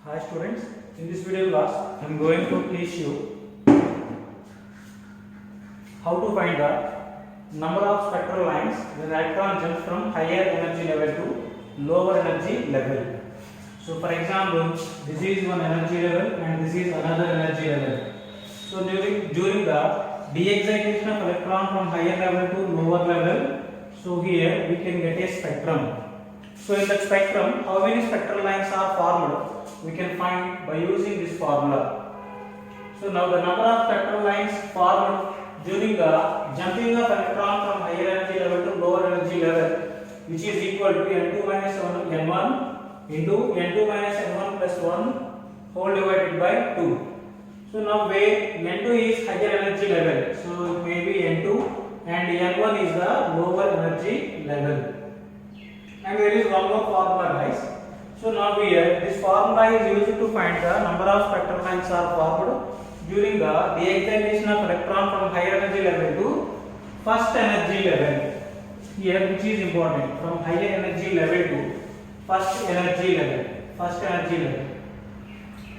Hi students, in this video class I am going to teach you how to find the number of spectral lines when electron jumps from higher energy level to lower energy level. So for example, this is one energy level and this is another energy level. So during the de-excitation of electron from higher level to lower level, so here we can get a spectrum. So in that spectrum, how many spectral lines are formed? We can find by using this formula. So now the number of spectral lines formed during the jumping of electron from higher energy level to lower energy level, which is equal to n2 minus n1 into n2 minus n1 plus 1 whole divided by 2. So now where n2 is higher energy level, so it may be n2 and n1 is the lower energy level. And there is one more formula, guys. So now here this formula is used to find the number of spectral lines are formed during the de-excitation of electron from higher energy level to first energy level. Here which is important, from higher energy level to first energy level. First energy level.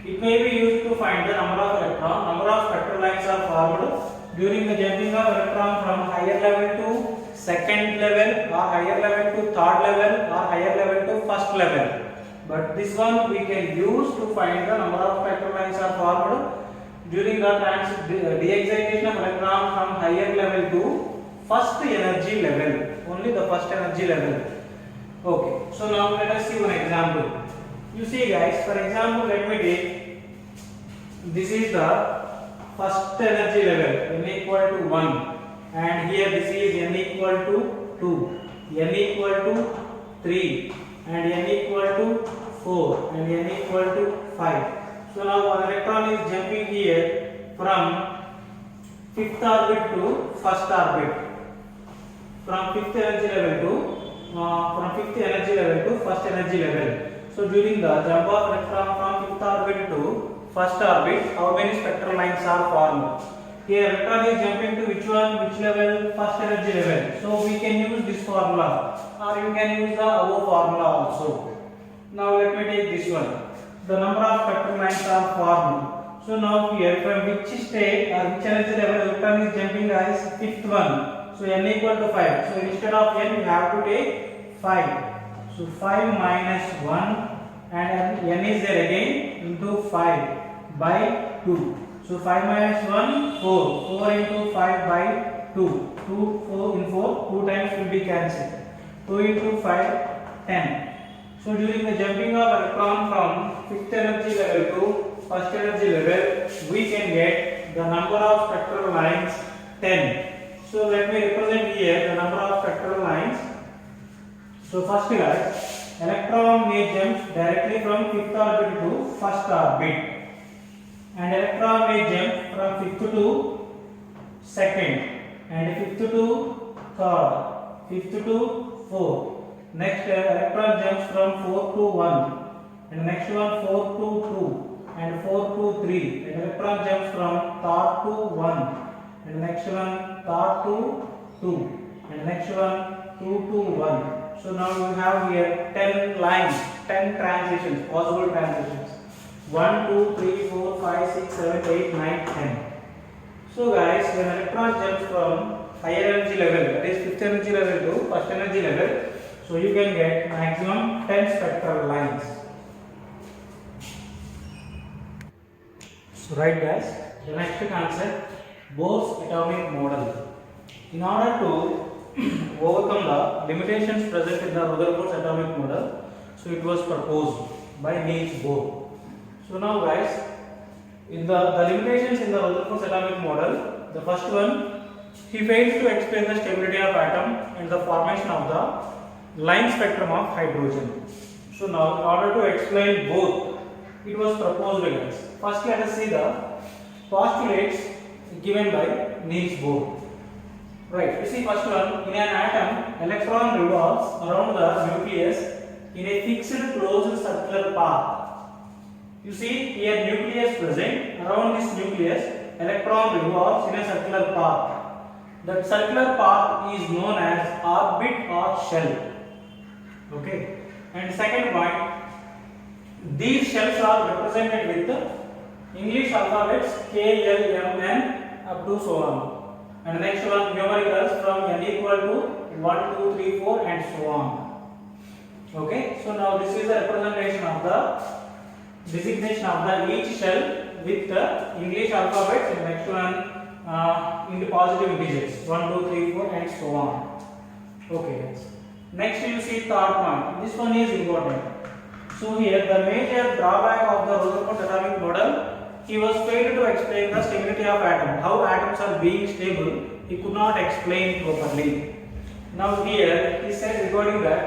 It may be used to find the number of spectral lines are formed during the jumping of electron from higher level to second level or higher level to third level or higher level to first level. But this one we can use to find the number of spectral lines are formed during the de-excitation of electron from higher level to first energy level. Only the first energy level. Okay. So now let us see one example. You see, guys. For example, let me take this is the first energy level, n equal to 1, and here this is n equal to 2, n equal to 3, and n equal to 4, and n equal to 5. So now an electron is jumping here from fifth orbit to first orbit, from fifth energy level to first energy level. So during the jump of electron from fifth orbit to first orbit, how many spectral lines are formed? Here electron is jumping to which level? First energy level. So we can use this formula, or you can use the above formula also. Now let me take this one. The number of spectral lines are formed. So now here from which state or which energy level electron is jumping as fifth one. So n equal to 5. So instead of n we have to take 5. So 5 minus 1 and n is there again into 5 by 2. So 5 minus 1 4. 4 into 5 by 2. 2 4 in 4 2 times will be cancelled. 2 into 5 10. So during the jumping of electron from fifth energy level to first energy level, we can get the number of spectral lines 10. So let me represent here the number of spectral lines. So first, guys, electron may jump directly from fifth orbit to first orbit, and electron may jump from fifth to second, and fifth to third, fifth to fourth. Next, electron jumps from 4 to 1, and next one 4 to 2, and 4 to 3. And electron jumps from third to 1, and next one third to 2, and next one 2 to 1. So now you have here 10 lines, 10 transitions, possible transitions. 1, 2, 3, 4, 5, 6, 7, 8, 9, 10. So guys, when electron jumps from higher energy level, that is fifth energy level to first energy level, so you can get maximum 10 spectral lines. So right, guys, the next concept, Bohr's atomic model. In order to overcome the limitations present in the Rutherford's atomic model, so it was proposed by Niels Bohr. So now, guys, in the limitations in the Rutherford's atomic model, the first one, he failed to explain the stability of atom and the formation of the line spectrum of hydrogen. So now, in order to explain both, it was proposed, guys. First, let us see the postulates given by Niels Bohr. Right, you see first one, in an atom, electron revolves around the nucleus in a fixed closed circular path. You see here nucleus present, around this nucleus, electron revolves in a circular path. That circular path is known as orbit or shell. Okay, and second point, These shells are represented with English alphabets K, L, M, N up to so on. And the next one numericals from n equal to 1, 2, 3, 4 and so on. Okay, so now this is the representation of the designation of the each shell with the English alphabets, and next one in the positive integers 1, 2, 3, 4 and so on. Okay guys. Next you see third point. This one is important. So here the major drawback of the Rutherford atomic model, he was failed to explain the stability of atom. How atoms are being stable, he could not explain properly. Now here he said regarding that,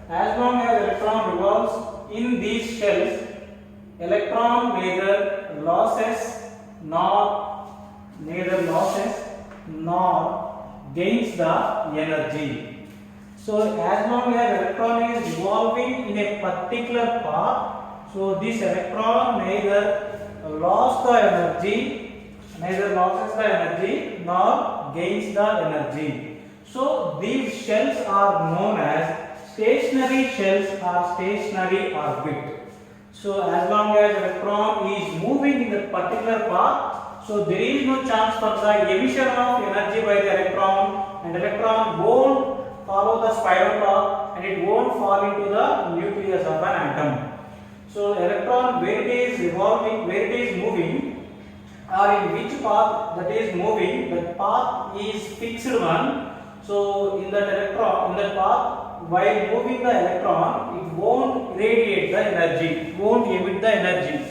as long as electron revolves in these shells, electron neither losses nor gains the energy. So as long as electron is revolving in a particular path, so this electron neither loses the energy nor gains the energy. So these shells are known as stationary shells or stationary orbit. So as long as electron is moving in that particular path, so there is no chance for the emission of energy by the electron, and electron won't follow the spiral path and it won't fall into the nucleus of an atom. So electron, where it is revolving, where it is moving, or in which path that is moving, that path is fixed one. So in that electron, in that path, while moving the electron, it won't radiate the energy, it won't emit the energy,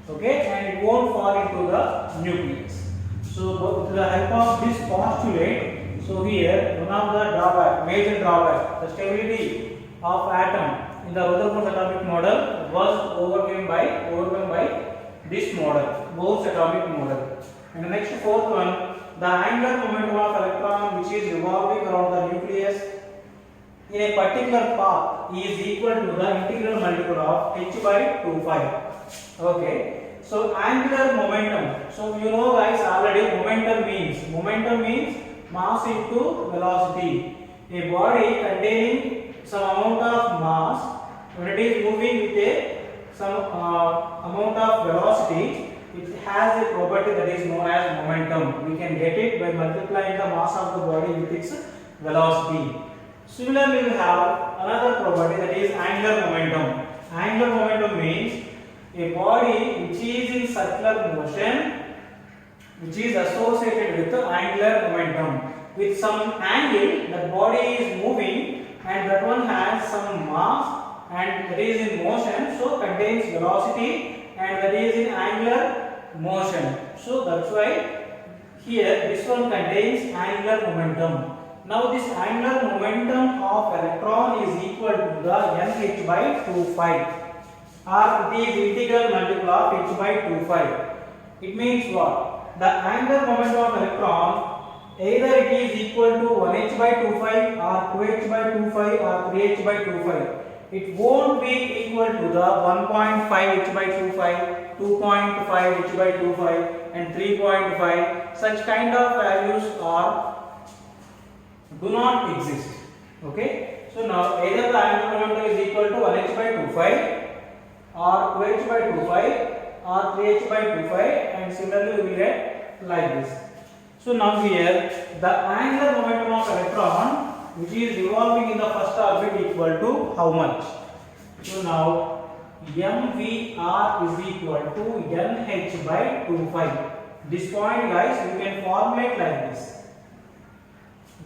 okay, and it won't fall into the nucleus. So with the help of this postulate, so here one of the major drawback, the stability of atom in the Rutherford atomic model was overcome by this model, Bohr's atomic model. And the next fourth one, the angular momentum of electron which is revolving around the nucleus in a particular path is equal to the integral multiple of h by 2 phi. Okay, so angular momentum. So you know guys already momentum means mass into velocity. A body containing some amount of mass, when it is moving with some amount of velocity, it has a property that is known as momentum. We can get it by multiplying the mass of the body with its velocity. Similarly, we have another property, that is angular momentum. Angular momentum means a body which is in circular motion, which is associated with the angular momentum. With some angle, the body is moving and that one has some mass and that is in motion, so contains velocity and that is in angular motion. So that's why here this one contains angular momentum. Now this angular momentum of electron is equal to the nh by 2 phi, or it is integral multiple of h by 2 phi. It means what? The angular momentum of electron, either it is equal to 1h by 2 phi or 2h by 2 phi or 3h by 2 phi. It won't be equal to the 1.5 h by 2 phi, 2.5 h by 2 phi and 3.5. Such kind of values do not exist. Okay. So now either the angular momentum is equal to 1h by 2 phi or 2h by 2 phi or 3h by 2 phi, and similarly we will get like this. So now here the angular momentum of electron which is revolving in the first orbit equal to how much? So now mvr is equal to nh by 2 phi. This point guys you can formulate like this.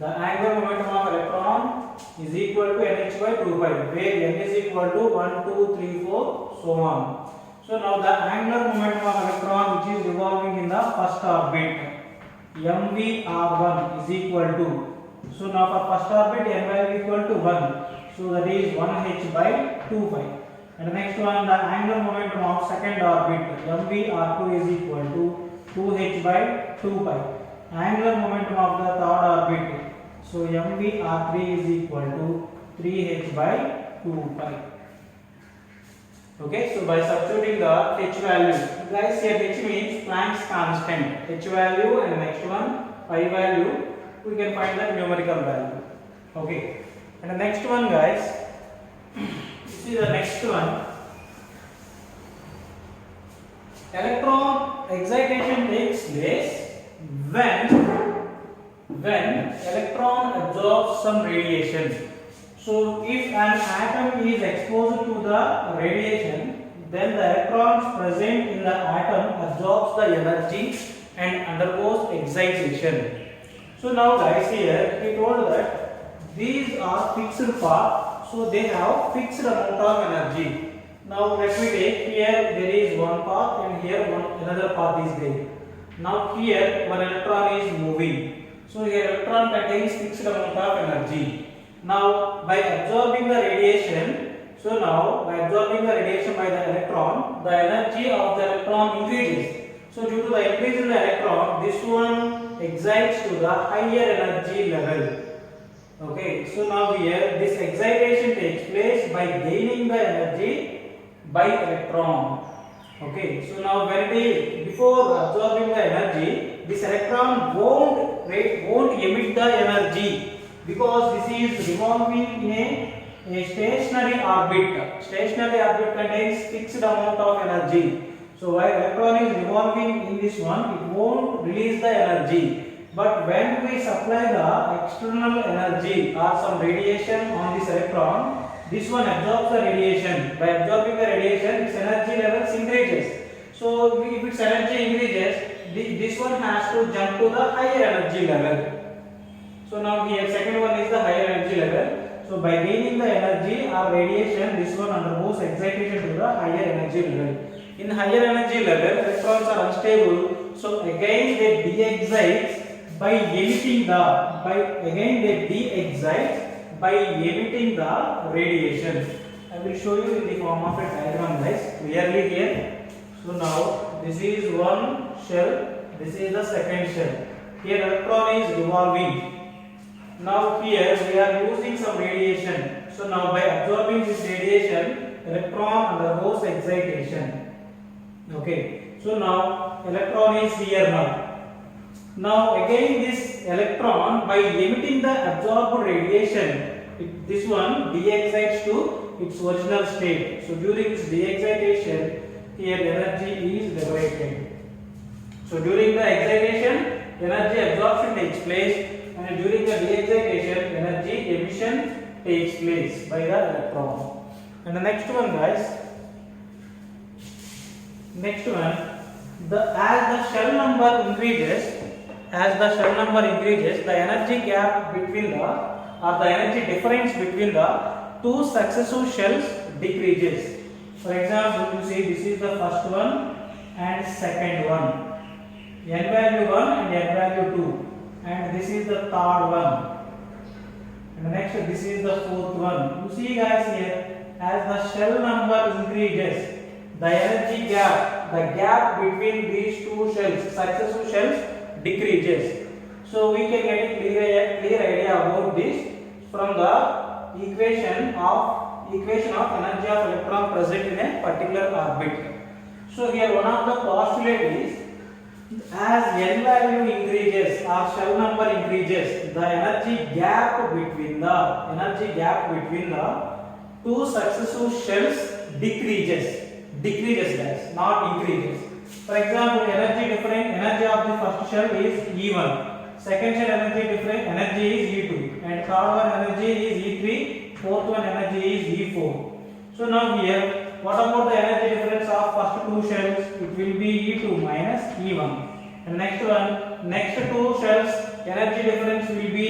The angular momentum of electron is equal to nh by 2 pi, where n is equal to 1, 2, 3, 4, so on. So now the angular momentum of electron which is revolving in the first orbit, mvr1 is equal to, so now for first orbit n value equal to 1, so that is 1h by 2 pi. And the next one, the angular momentum of second orbit, mvr2 is equal to 2h by 2 pi. Angular momentum of the third orbit, so mvr3 is equal to 3h by 2 pi. Okay, so by substituting the h value, guys here h means Planck's constant, h value, and the next one pi value, we can find the numerical value. Okay, and the next one guys, this is the next one. electron excitation takes place when electron absorbs some radiation. So if an atom is exposed to the radiation, then the electrons present in the atom absorbs the energy and undergoes excitation. So now guys, here he told that these are fixed parts, so they have fixed amount of energy. Now let me take here, there is one path and here another path is there. Now here one electron is moving, so here electron contains fixed amount of energy. Now by absorbing the radiation, so now by absorbing the radiation by the electron, the energy of the electron increases. So due to the increase in the electron, this one excites to the higher energy level. Okay, so now here this excitation takes place by gaining the energy by electron. Okay, so now when it is before absorbing the energy, this electron won't emit the energy because this is revolving in a stationary orbit. Stationary orbit contains fixed amount of energy. So while electron is revolving in this one, it won't release the energy. But when we supply the external energy or some radiation on this electron, this one absorbs the radiation. By absorbing the radiation, its energy levels increases. So if its energy increases, this one has to jump to the higher energy level. So now here second one is the higher energy level. So by gaining the energy or radiation, this one undergoes excitation to the higher energy level. In higher energy level, electrons are unstable. So again they de-excite by emitting the radiation. I will show you in the form of a diagram, guys, clearly here. So now this is one shell, this is the second shell. Here electron is revolving. Now here we are using some radiation. So now by absorbing this radiation, electron undergoes excitation. Okay. So now electron is here now. Now again this electron, by emitting the absorbed radiation, this one de-excites to its original state. So during this de-excitation, here energy is liberated. So during the excitation, energy absorption takes place, and during the de-excitation, energy emission takes place by the electron. And the next one, guys, as the shell number increases, the energy gap between the energy difference between the two successive shells decreases. For example, you see this is the first one and second one, n value 1 and n value 2, and this is the third one, and next this is the fourth one. You see guys, here as the shell number increases, the energy gap, the gap between these two shells, successive shells, decreases. So we can get a clear idea about this from the equation of energy of electron present in a particular orbit. So here one of the postulate is, as n value increases or shell number increases, the energy gap between the two successive shells decreases guys, not increases. For example, energy of the first shell is E1, second shell energy is E2, and third one energy is E3, fourth one energy is E4. So now here, what about the energy difference of first two shells? It will be E2 minus E1. And next two shells, energy difference will be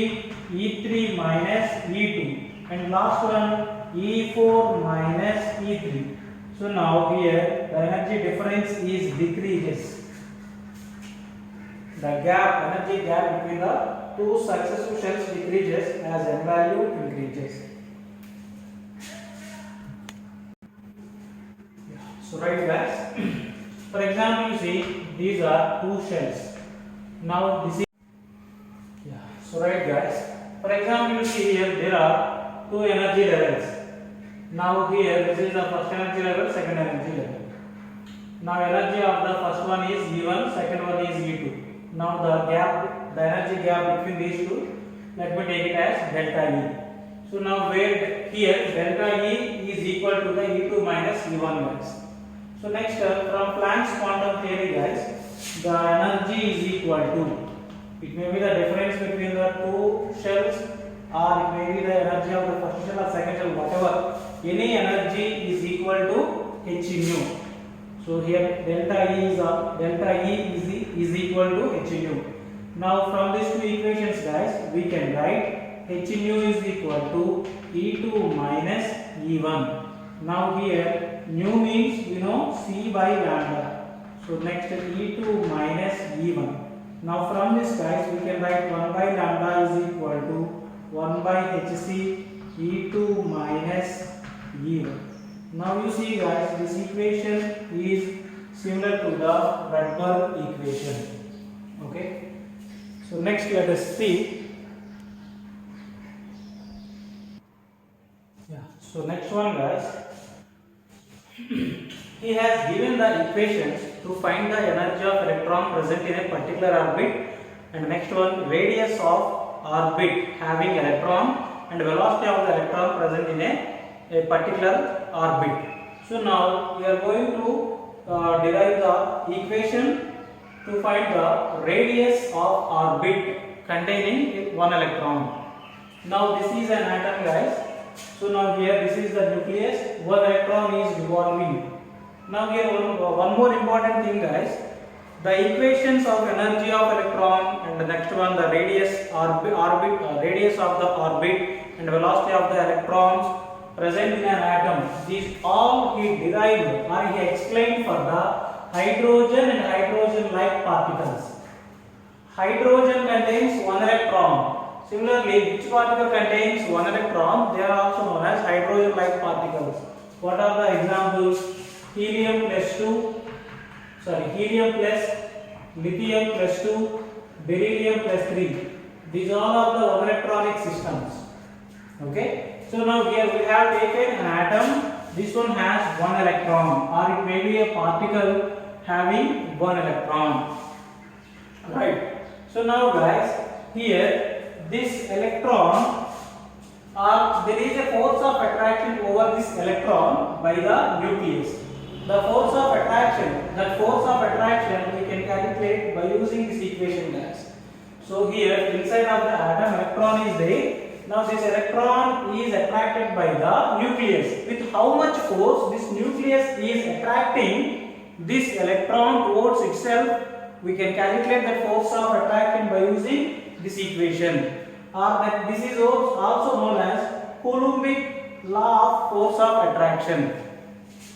E3 minus E2. And last one, E4 minus E3. So now here the energy difference is decreases. The energy gap between the two successive shells decreases as n value increases. So right guys, for example, you see these are two shells. Now this is so right guys, for example, you see here there are two energy levels. Now here this is the first energy level, second energy level. Now energy of the first one is E1, second one is E2. Now the energy gap between these two, let me take it as delta E. So now where here delta E is equal to the E2 minus E1 guys. So next, from Planck's quantum theory, guys, the energy is equal to, it may be the difference between the two shells, or it may be the energy of the first shell or second shell, whatever. Any energy is equal to h nu. So here delta E is equal to h nu. Now from these two equations, guys, we can write h nu is equal to E2 minus E1. Now here nu means C by lambda. So next E2 minus E1. Now from this, guys, we can write 1 by lambda is equal to 1 by hc E2 minus E1. Now you see, guys, this equation is similar to the Rydberg equation. Okay. So next let us see. So next one, guys, he has given the equations to find the energy of electron present in a particular orbit, and next one, radius of orbit having electron and velocity of the electron present in a particular orbit. So now we are going to derive the equation to find the radius of orbit containing one electron. Now this is an atom, guys. So now here this is the nucleus, one electron is revolving. Now here one more important thing, guys, the equations of energy of electron, and the next one, the radius radius of the orbit and velocity of the electrons present in an atom. These all he derived or he explained for the hydrogen and hydrogen-like particles. Hydrogen contains one electron. Similarly, which particle contains one electron? They are also known as hydrogen-like particles. What are the examples? Helium plus lithium plus 2, beryllium plus 3. These all are the one electronic systems. Okay. So now here we have taken an atom. This one has one electron, or it may be a particle having one electron. Right. So now, guys, here this electron, there is a force of attraction over this electron by the nucleus. The force of attraction, we can calculate by using this equation, guys. So here inside of the atom, electron is there. Now this electron is attracted by the nucleus. With how much force this nucleus is attracting this electron towards itself, we can calculate the force of attraction by using this equation. Or that this is also known as Coulombic law of force of attraction.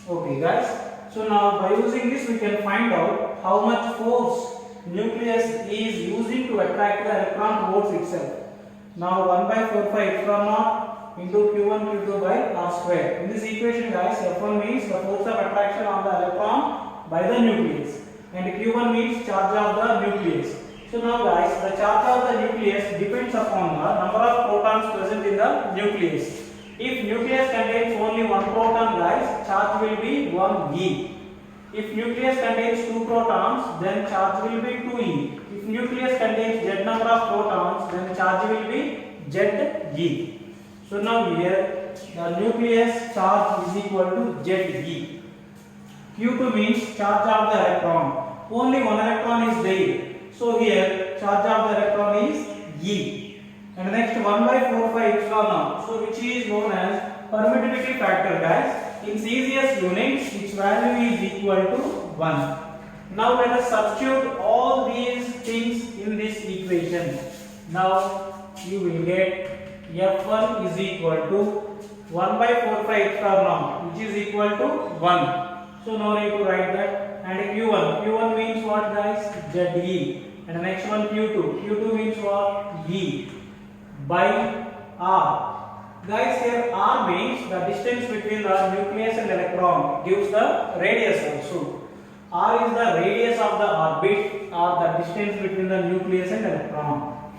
Okay, guys. So now by using this, we can find out how much force nucleus is using to attract the electron towards itself. Now 1 by 4 epsilon naught into Q1 Q2 by R square. In this equation, guys, F1 means the force of attraction on the electron by the nucleus, and Q1 means charge of the nucleus. So now, guys, the charge of the nucleus depends upon the number of protons present in the nucleus. If nucleus contains only one proton, guys, charge will be 1e. If nucleus contains two protons, then charge will be 2e. If nucleus contains z number of protons, then charge will be Ze. So now here the nucleus charge is equal to Ze. Q2 means charge of the electron. Only one electron is there. So here charge of the electron is E. And next 1 by 4 epsilon naught. So which is known as permittivity factor, guys. In Celsius units, its value is equal to 1. Now let us substitute all these things in this equation. Now you will get F1 is equal to 1 by 4 epsilon naught, which is equal to 1. So no need to write that. And Q1 means what, guys? Ze. And the next one Q2 means what? E by R. Guys, here R means the distance between the nucleus and electron, gives the radius also. R is the radius of the orbit, or the distance between the nucleus and electron.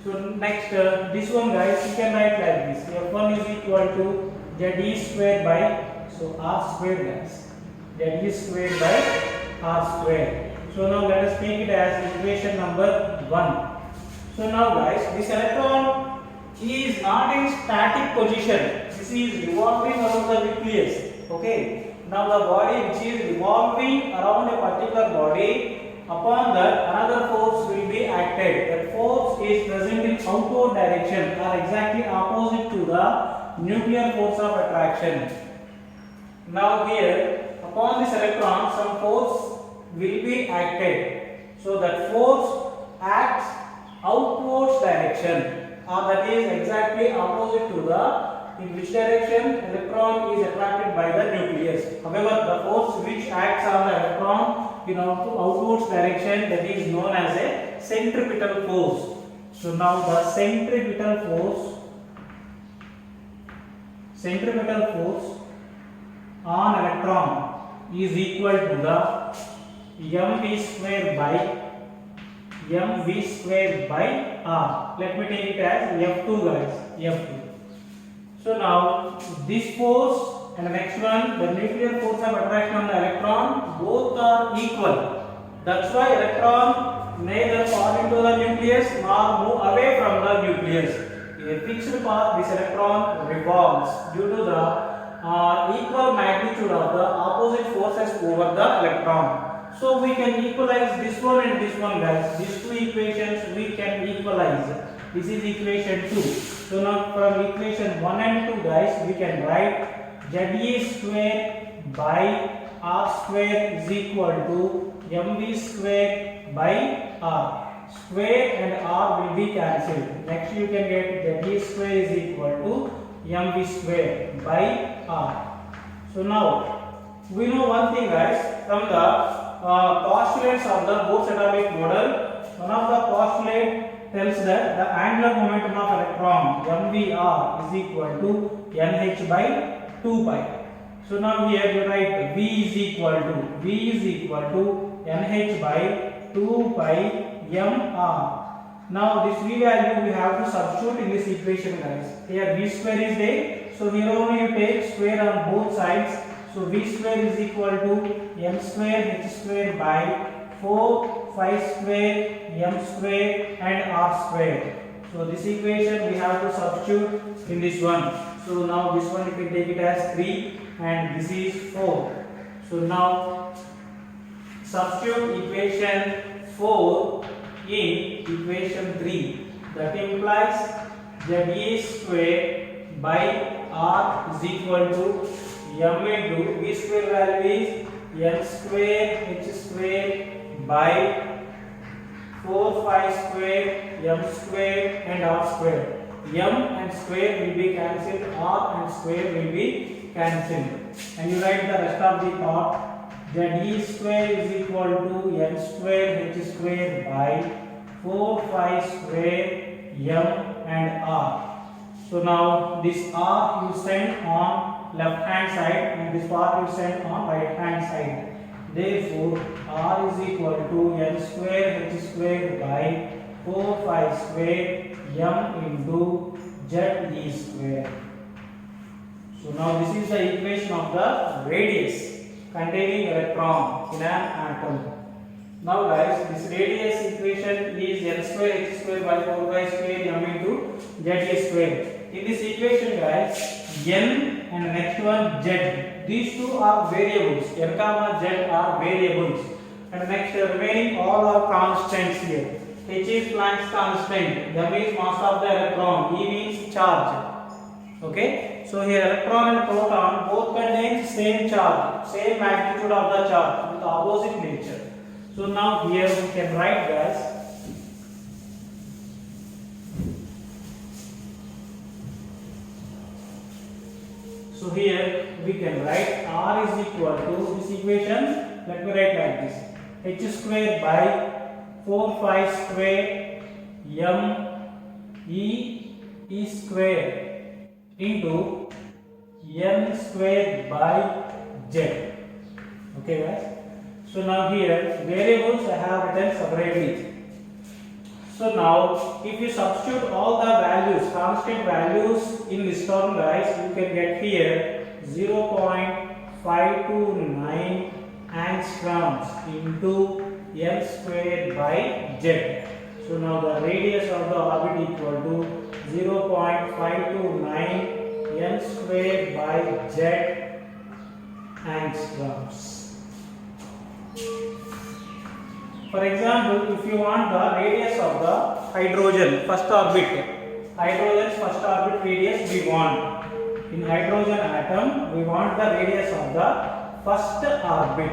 So next, this one, guys, you can write like this. F1 is equal to Ze square by, so R square, guys. Ze square by R square. So now let us take it as equation number 1. So now, guys, this electron is not in static position. This is revolving around the nucleus. Okay. Now the body which is revolving around a particular body, upon that another force will be acted. That force is present in outward direction or exactly opposite to the nuclear force of attraction. Now here, upon this electron, some force will be acted. So that force acts outwards direction, or that is exactly opposite to the in which direction electron is attracted by the nucleus. However, the force which acts on the electron in outwards direction, that is known as a centripetal force. So now the centripetal force on electron is equal to the mv square by r. Let me take it as F2, guys. F2. So now this force and the next one, the nuclear force of attraction on the electron, both are equal. That's why electron neither fall into the nucleus nor move away from the nucleus. In a fixed path, this electron revolves due to the equal magnitude of the opposite forces over the electron. So we can equalize this one and this one, guys. These two equations we can equalize. This is equation 2. So now from equation 1 and 2, guys, we can write ZE square by R square is equal to MV square by R. Square and R will be cancelled. Next you can get ZE square is equal to MV square by R. So now we know one thing, guys, from the postulates of the Bohr's atomic model. One of the postulates tells that the angular momentum of electron mvr is equal to nh by 2 pi. So now here you write v is equal to nh by 2 pi mr. Now this v value we have to substitute in this equation, guys. Here v square is there, so here only you take square on both sides. So v square is equal to m square h square by 4 phi square m square and r square. So this equation we have to substitute in this one. So now this one you can take it as 3 and this is 4. So now substitute equation 4 in equation 3. That implies ZE square by r is equal to m into v square value is m square h square by 4 phi square m square and r square. M and square will be cancelled, r and square will be cancelled, and you write the rest of the part. ZE square is equal to m square h square by 4 phi square m and r. So now this r you send on left hand side and this part you send on right hand side. Therefore r is equal to m square h square by 4 phi square m into ZE square. So now this is the equation of the radius containing electron in an atom. Now guys, this radius equation is n square h square by 4 pi square m into ZE square. In this equation, guys, n and the next one z. These two are variables. N comma z are variables. And next remaining all are constants here. H is Planck's constant. M is mass of the electron. E means charge. Okay. So here electron and proton both contain same charge, same magnitude of the charge with opposite nature. So now here we can write, guys, so here we can write r is equal to this equation. Let me write like this: h square by 4 phi square m e square into n square by z. Okay, guys. So now here variables I have written separately. So now if you substitute all the values, constant values in this term, guys, you can get here 0.529 angstroms into n square by z. So now the radius of the orbit equal to 0.529 n square by z angstroms. For example, if you want the radius of the hydrogen first orbit, hydrogen's first orbit radius we want. In hydrogen atom, we want the radius of the first orbit.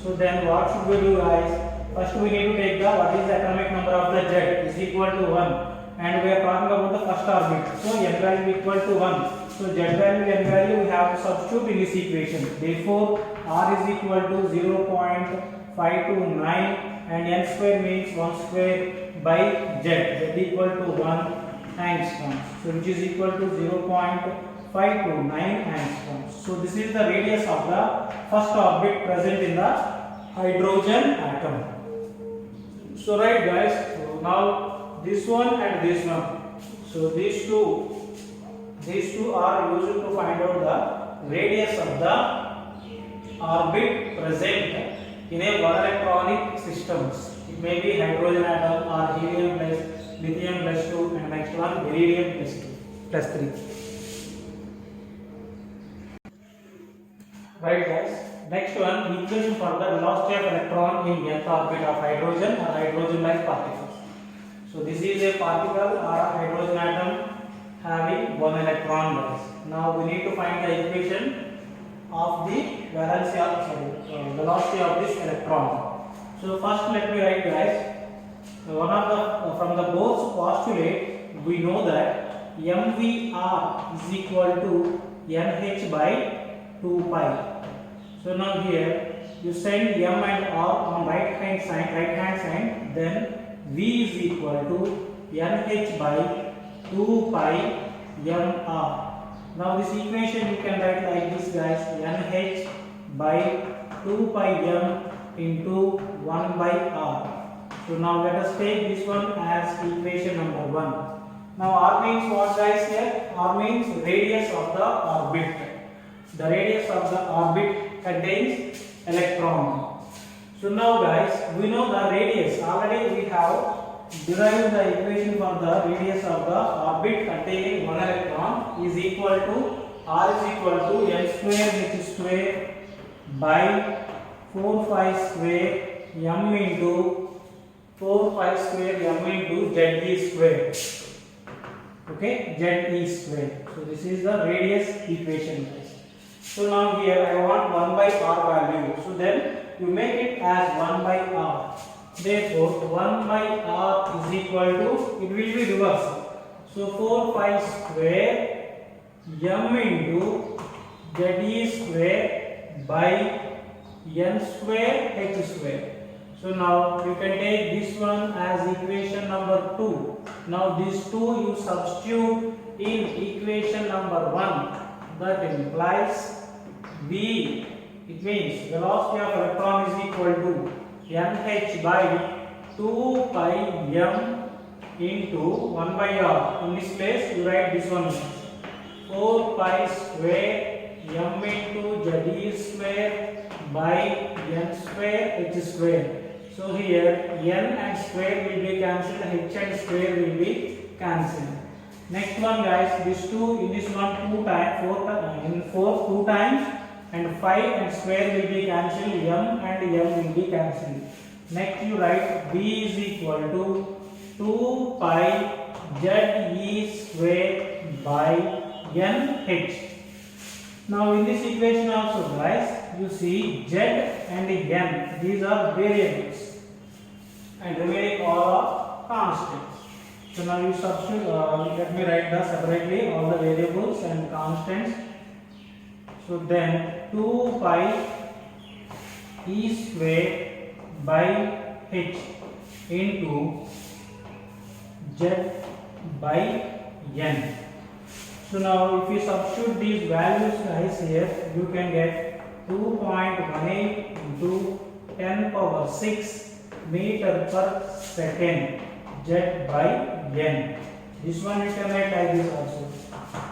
So then what should we do, guys? First we need to take the what is the atomic number of the Z is equal to 1, and we are talking about the first orbit. So n value equal to 1. So Z value, n value we have to substitute in this equation. Therefore, R is equal to 0.529 and n square means 1 square by Z. Z equal to 1 angstroms. So which is equal to 0.529 angstroms. So this is the radius of the first orbit present in the hydrogen atom. So right, guys, so now this one and this one. So these two are used to find out the radius of the orbit present in a one electronic systems. It may be hydrogen atom or helium plus lithium plus 2 and next one beryllium plus 3. Right, guys. Next one, equation for the velocity of electron in nth orbit of hydrogen or hydrogen-like particles. So this is a particle or a hydrogen atom having one electron, guys. Now we need to find the equation of the velocity of this electron. So first let me write, guys. One of the from the Bohr's postulate we know that mvr is equal to nh by 2 pi. So now here you send m and r on right hand side, then v is equal to nh by 2 pi mr. Now this equation you can write like this, guys. nh by 2 pi m into 1 by r. So now let us take this one as equation number 1. Now r means what, guys? Here r means radius of the orbit. The radius of the orbit contains electron. So now, guys, we know the radius. Already we have derived the equation for the radius of the orbit containing one electron is equal to r is equal to n square h square by 4 pi square m into 4 pi square m into ze square. Okay, ze square. So this is the radius equation, guys. So now here I want 1 by r value. So then you make it as 1 by r. Therefore 1 by r is equal to, it will be reversed. So 4 pi square m into ze square by n square h square. So now you can take this one as equation number 2. Now these two you substitute in equation number 1. That implies V, it means velocity of electron is equal to nh by 2 pi m into 1 by r. In this place you write this one 4 pi square m into ze square by n square h square. So here n and square will be cancelled, h and square will be cancelled. Next one, guys, this 2 in this one 2 times, 2 times, and 5 and square will be cancelled, m and m will be cancelled. Next you write v is equal to 2 pi ze square by nh. Now in this equation also, guys, you see z and n, these are variables and remaining all are constants. So now you substitute, let me write the separately all the variables and constants. So then 2 pi e square by h into z by n. So now if you substitute these values, guys, here you can get 2.18 into 10 power 6 meter per second z by n. This one you can write like this also.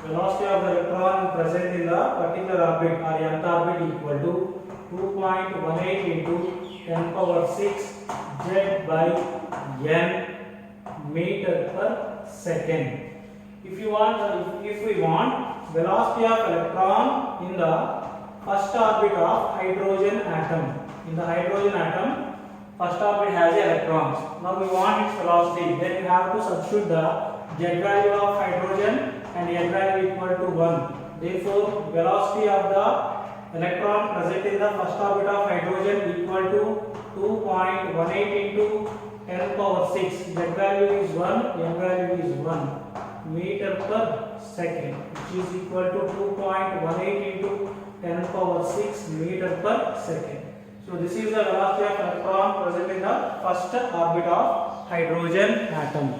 Velocity of the electron present in the particular orbit or nth orbit equal to 2.18 into 10 power 6 z by n meter per second. If we want velocity of electron in the first orbit of hydrogen atom. In the hydrogen atom, first orbit has electrons. Now we want its velocity. Then you have to substitute the z value of hydrogen and z value equal to 1. Therefore, velocity of the electron present in the first orbit of hydrogen equal to 2.18 into 10 power 6. Z value is 1, m value is 1 meter per second, which is equal to 2.18 into 10 power 6 meter per second. So this is the velocity of electron present in the first orbit of hydrogen atom.